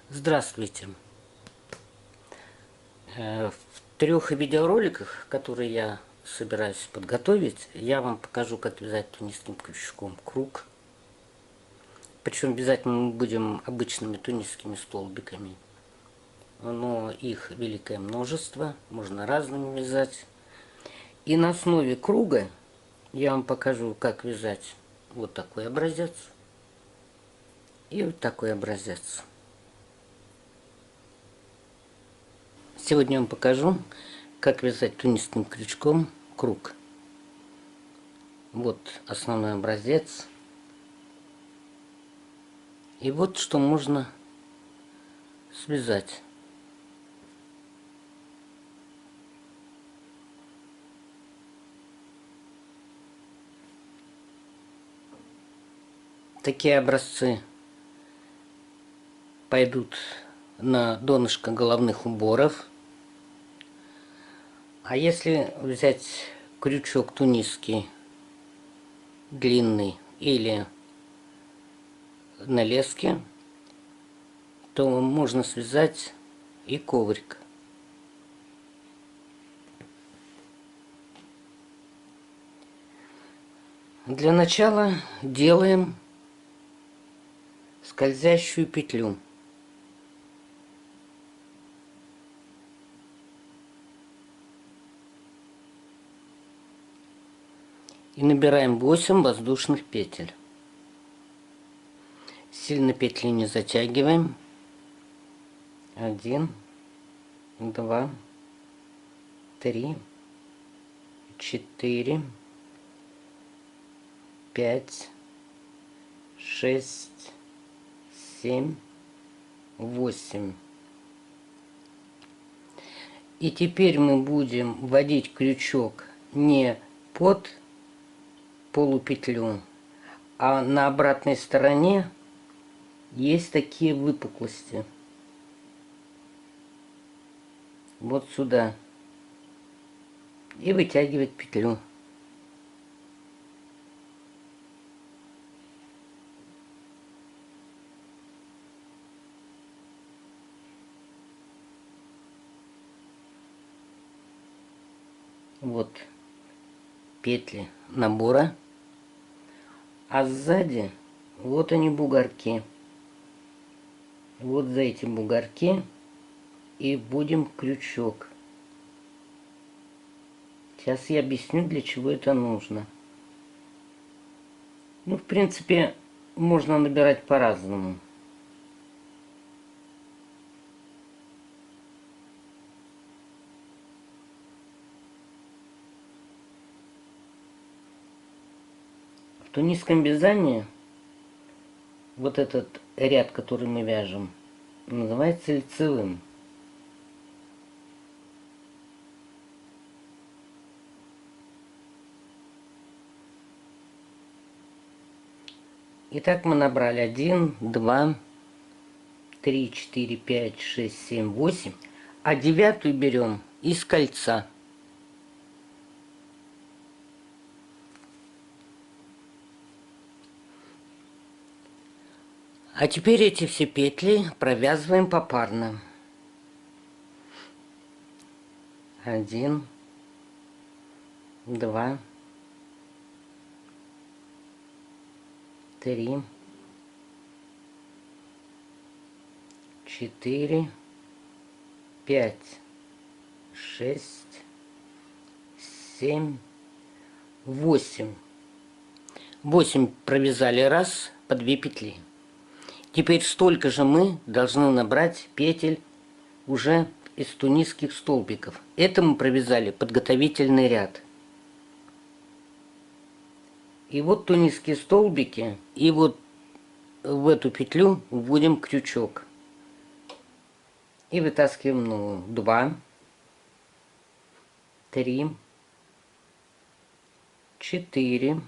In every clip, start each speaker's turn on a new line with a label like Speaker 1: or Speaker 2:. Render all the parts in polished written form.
Speaker 1: Здравствуйте! В 3 видеороликах, которые я собираюсь подготовить, я вам покажу, как вязать тунисским крючком круг. Причем обязательно мы будем обычными тунисскими столбиками. Но их великое множество, можно разными вязать. И на основе круга я вам покажу, как вязать вот такой образец и вот такой образец. Сегодня я вам покажу, как вязать тунисским крючком круг. Вот основной образец. И вот что можно связать. Такие образцы пойдут на донышко головных уборов. А если взять крючок тунисский длинный или на леске, то можно связать и коврик. Для начала делаем скользящую петлю. И набираем 8 воздушных петель. Сильно петли не затягиваем. 1, 2, 3, 4, 5, 6, 7, 8. И теперь мы будем вводить крючок не под полупетлю, а на обратной стороне есть такие выпуклости. Вот сюда. И вытягивать петлю. Вот петли набора. А сзади вот они бугорки. Вот за эти бугорки и будем крючок. Сейчас я объясню, для чего это нужно. Ну, в принципе, можно набирать по-разному. В тунисском вязании вот этот ряд, который мы вяжем, называется лицевым. Итак, мы набрали 1, 2, 3, 4, 5, 6, 7, 8. А 9 берем из кольца. А теперь эти все петли провязываем попарно. 1, 2, 3, 4, 5, 6, 7, 8. 8 провязали раз по 2 петли. Теперь столько же мы должны набрать петель уже из тунисских столбиков. Это мы провязали подготовительный ряд. И вот тунисские столбики, и вот в эту петлю вводим крючок. И вытаскиваем новую. 2, 3, 4,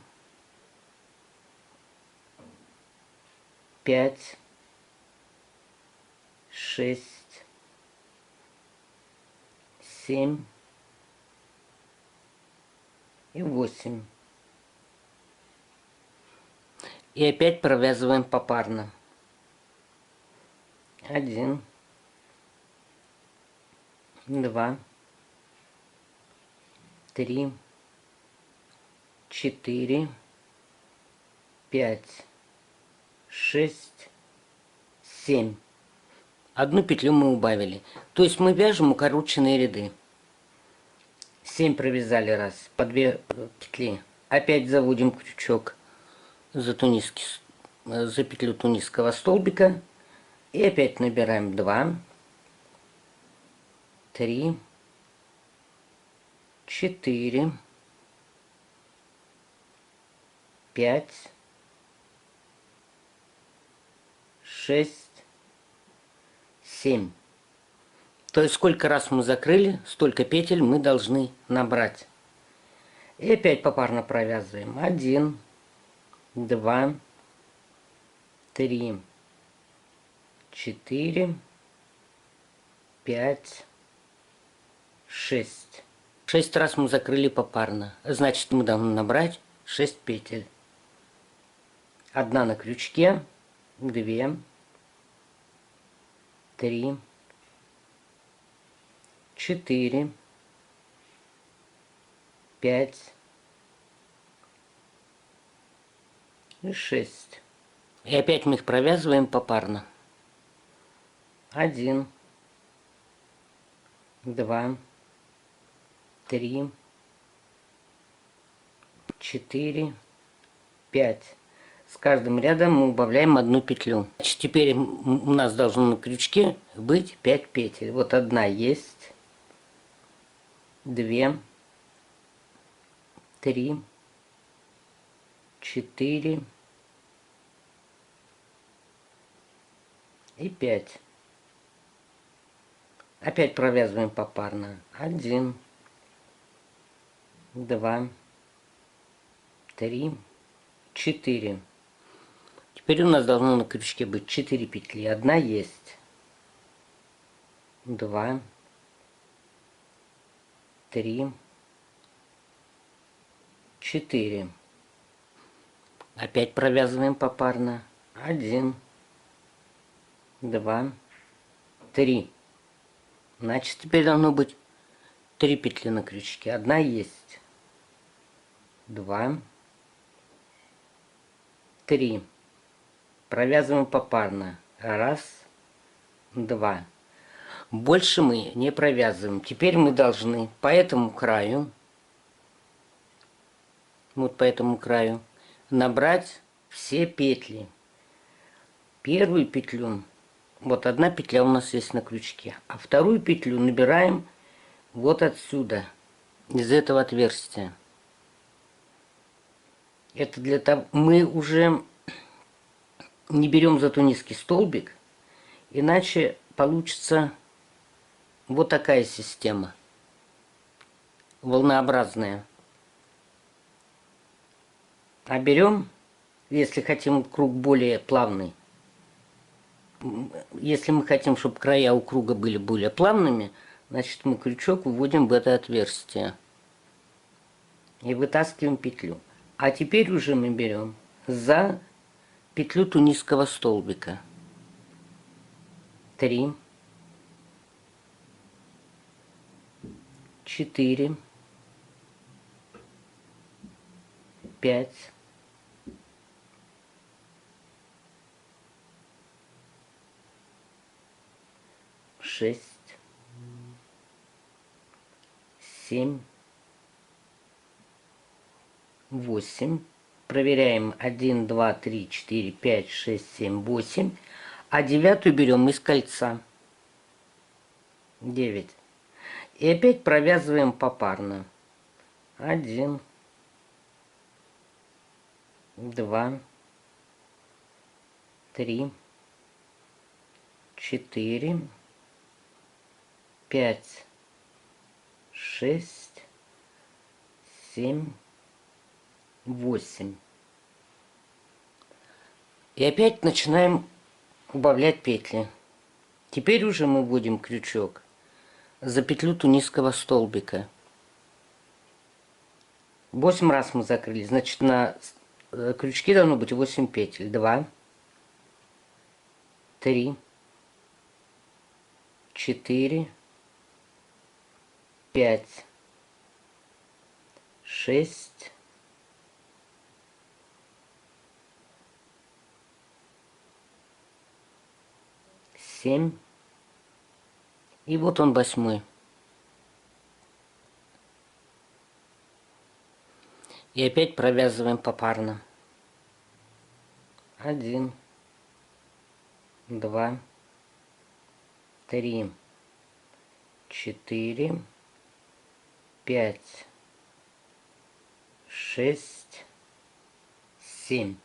Speaker 1: 5, 6, 7 и 8. И опять провязываем попарно. 1, 2, 3, 4, 5, 6, 7. Одну петлю мы убавили. То есть мы вяжем укороченные ряды. 7 провязали раз, по 2 петли. Опять заводим крючок за петлю тунисского столбика. И опять набираем 2, 3, 4, 5, 6, 7. То есть сколько раз мы закрыли, столько петель мы должны набрать. И опять попарно провязываем. 1, 2, 3, 4, 5, 6. 6 раз мы закрыли попарно. Значит, мы должны набрать 6 петель. 1 на крючке, 2, 3, 4, 5 и 6. И опять мы их провязываем попарно. 1, 2, 3, 4, 5. С каждым рядом мы убавляем 1 петлю. Значит, теперь у нас должно на крючке быть 5 петель. Вот 1 есть, 2, 3, 4 и 5. Опять провязываем попарно. 1, 2, 3, 4. Теперь у нас должно на крючке быть 4 петли. 1 есть, 2, 3, 4. Опять провязываем попарно. 1, 2, 3. Значит, теперь должно быть 3 петли на крючке. 1 есть, 2, 3. Провязываем попарно. 1, 2. Больше мы не провязываем. Теперь мы должны по этому краю, вот по этому краю, набрать все петли. Первую петлю, вот 1 петля у нас есть на крючке, а 2 петлю набираем вот отсюда, из этого отверстия. Это для того, мы уже не берем за тунисский столбик, иначе получится вот такая система, волнообразная. А берем, если хотим круг более плавный, если мы хотим, чтобы края у круга были более плавными, значит мы крючок вводим в это отверстие и вытаскиваем петлю. А теперь уже мы берем за петлю тунисского столбика. 3, 4, 5, 6, 7, 8. Проверяем 1, 2, 3, 4, 5, 6, 7, 8. А 9 берем из кольца. 9. И опять провязываем попарно. 1, 2, 3, 4, 5, 6, 7, 8. И опять начинаем убавлять петли. Теперь уже мы вводим крючок за петлю тунисского столбика. 8 раз мы закрыли, значит на крючке должно быть 8 петель. 2, 3, 4, 5, 6, 7. И вот он 8. И опять провязываем попарно. 1, 2, 3, 4, 5, 6, 7.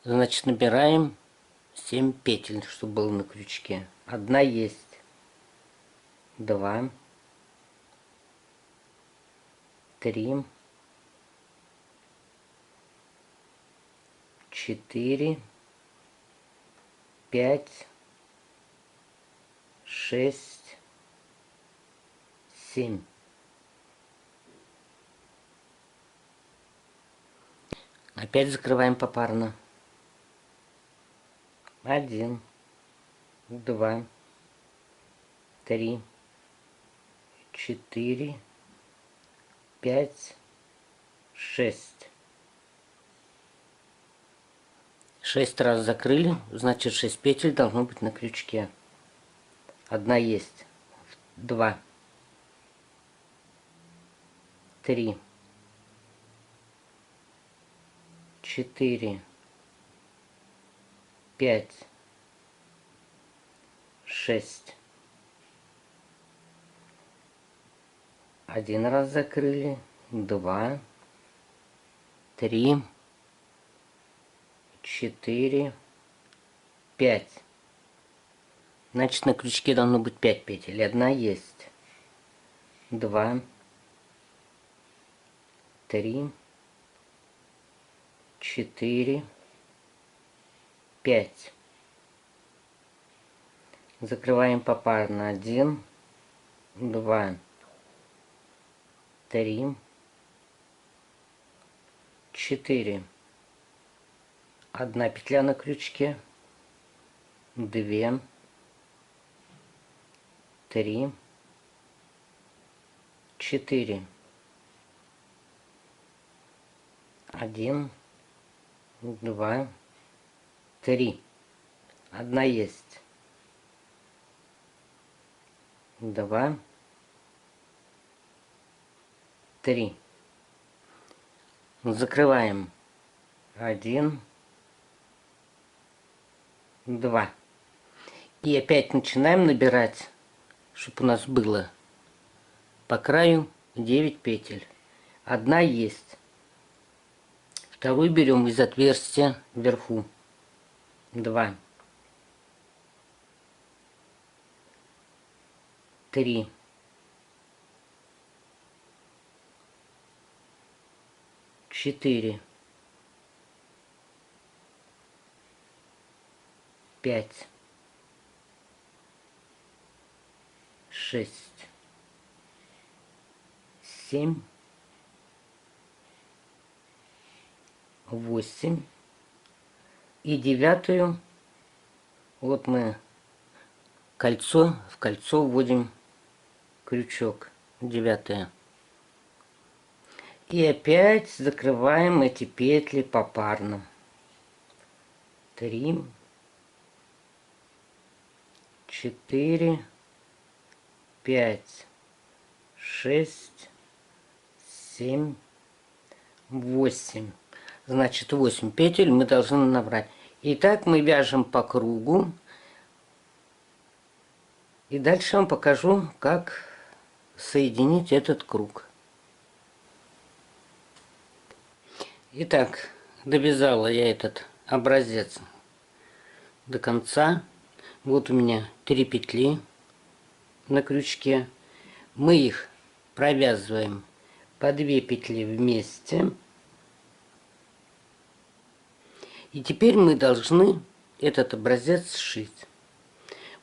Speaker 1: Значит, набираем 7 петель, чтобы было на крючке. Одна есть. 2, 3, 4, 5, 6, 7. Опять закрываем попарно. 1, 2, 3, 4, 5, 6. 6 раз закрыли, значит 6 петель должно быть на крючке. Одна есть. 2, 3, 4, 5, 6. Один раз закрыли. 2, 3, 4, 5. Значит, на крючке должно быть 5 петель. Одна есть. 2, 3, 4, 5. Закрываем попарно. 1, 2, 3, 4. Одна петля на крючке. 2, 3, 4. 1, 2, 3. Одна есть. 2, 3. Закрываем. 1, 2. И опять начинаем набирать, чтобы у нас было по краю 9 петель. Одна есть. Вторую берем из отверстия вверху. 2, 3, 4, 5, 6, 7, 8. И 9. Вот мы в кольцо вводим крючок. 9. И опять закрываем эти петли попарно. 3, 4, 5, 6, 7, 8. Значит, 8 петель мы должны набрать. Итак, мы вяжем по кругу. И дальше я вам покажу, как соединить этот круг. Итак, довязала я этот образец до конца. Вот у меня 3 петли на крючке. Мы их провязываем по 2 петли вместе. И теперь мы должны этот образец сшить.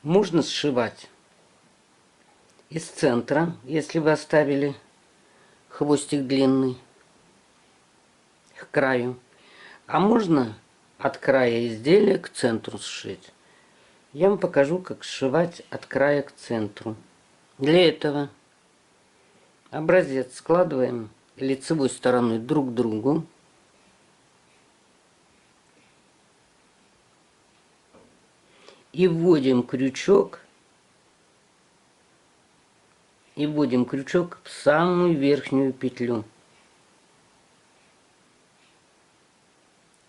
Speaker 1: Можно сшивать из центра, если вы оставили хвостик длинный к краю. А можно от края изделия к центру сшить. Я вам покажу, как сшивать от края к центру. Для этого образец складываем лицевой стороной друг к другу. И вводим крючок. И вводим крючок в самую верхнюю петлю.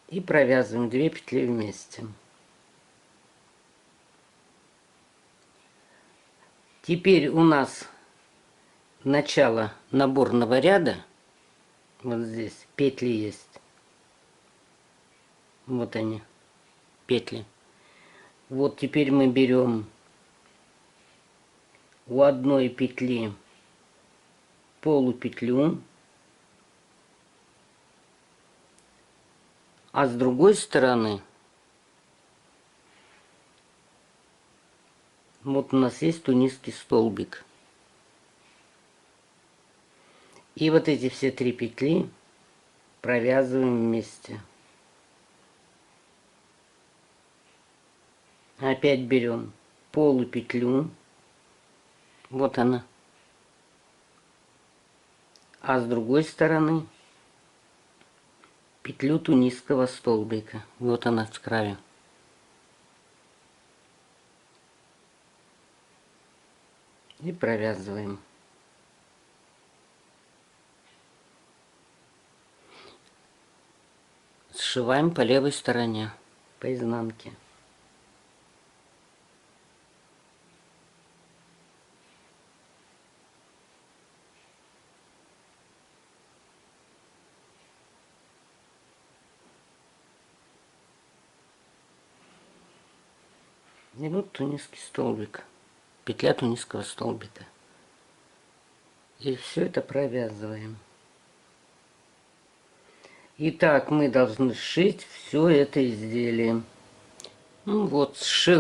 Speaker 1: И провязываем 2 петли вместе. Теперь у нас начало наборного ряда. Вот здесь петли есть. Вот они, петли. Вот теперь мы берем у одной петли полупетлю, а с другой стороны вот у нас есть тунисский столбик. И вот эти все 3 петли провязываем вместе. Опять берем полупетлю. Вот она. А с другой стороны петлю тунисского столбика. Вот она с краю. И провязываем. Сшиваем по левой стороне, по изнанке. И вот тунисский столбик, петля тунисского столбика. И все это провязываем. Итак, мы должны сшить все это изделие. Ну вот, сшил